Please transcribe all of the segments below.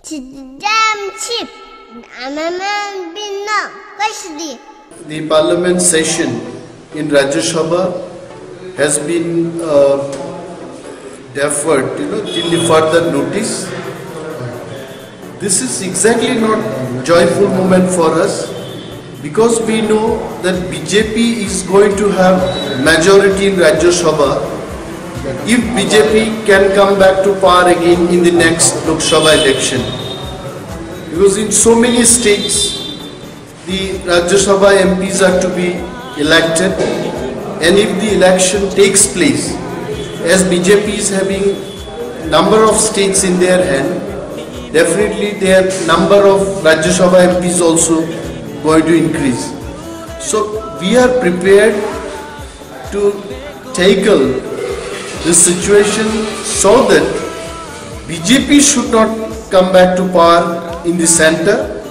The Parliament session in Rajya Sabha has been deferred, till the further notice. This is exactly not joyful moment for us because we know that BJP is going to have majority in Rajya Sabha if BJP can come back to power again in the next Lok Sabha election. Because in so many states, the Rajya Sabha MPs are to be elected, and if the election takes place, as BJP is having number of states in their hand, definitely their number of Rajya Sabha MPs also going to increase. So we are prepared to tackle this situation so that BJP should not come back to power in the center,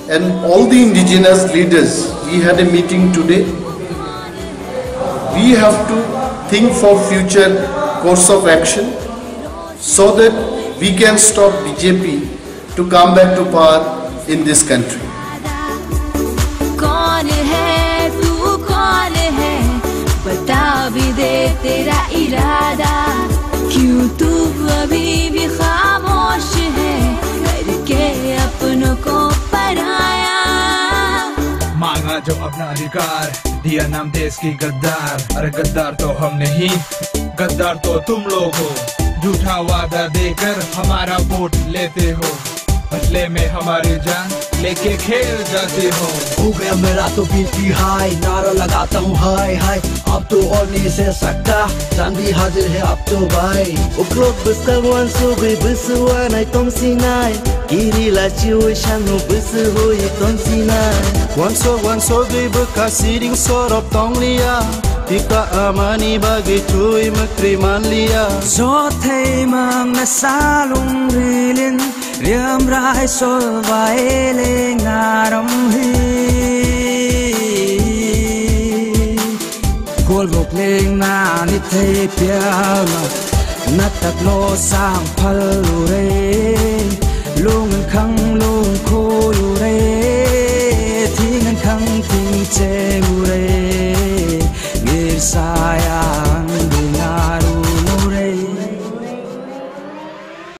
and all the indigenous leaders, we had a meeting today. We have to think for future course of action so that we can stop BJP to come back to power in this country. मांगा जो अपना अधिकार, दिया नाम देश की गद्दार। अरे गद्दार तो हम नहीं, गद्दार तो तुम लोग हो। झूठा वादा देकर हमारा वोट लेते हो, बदले में हमारी जान लेके खेल जाते हो। हो गया मेरा तो बीपी हाई, नारा लगाता हूँ हाय हाय। अब तो और नहीं सह सकता, जान भी हाजिर है अब तो भाई। Uklok berseruan sugoi berseruan ai tom sinai, kiri la ciu shanu berseruan ai tom sinai. Wan sugoi berkasiring sorop tong lia, tika amani bagi cuy mekriman lia. Zothei mang na salung rilin, riam rai sol vaele ngaram hi. Gol gok leng na ni thei piama, natat lo sang phal lu re, lung khang lu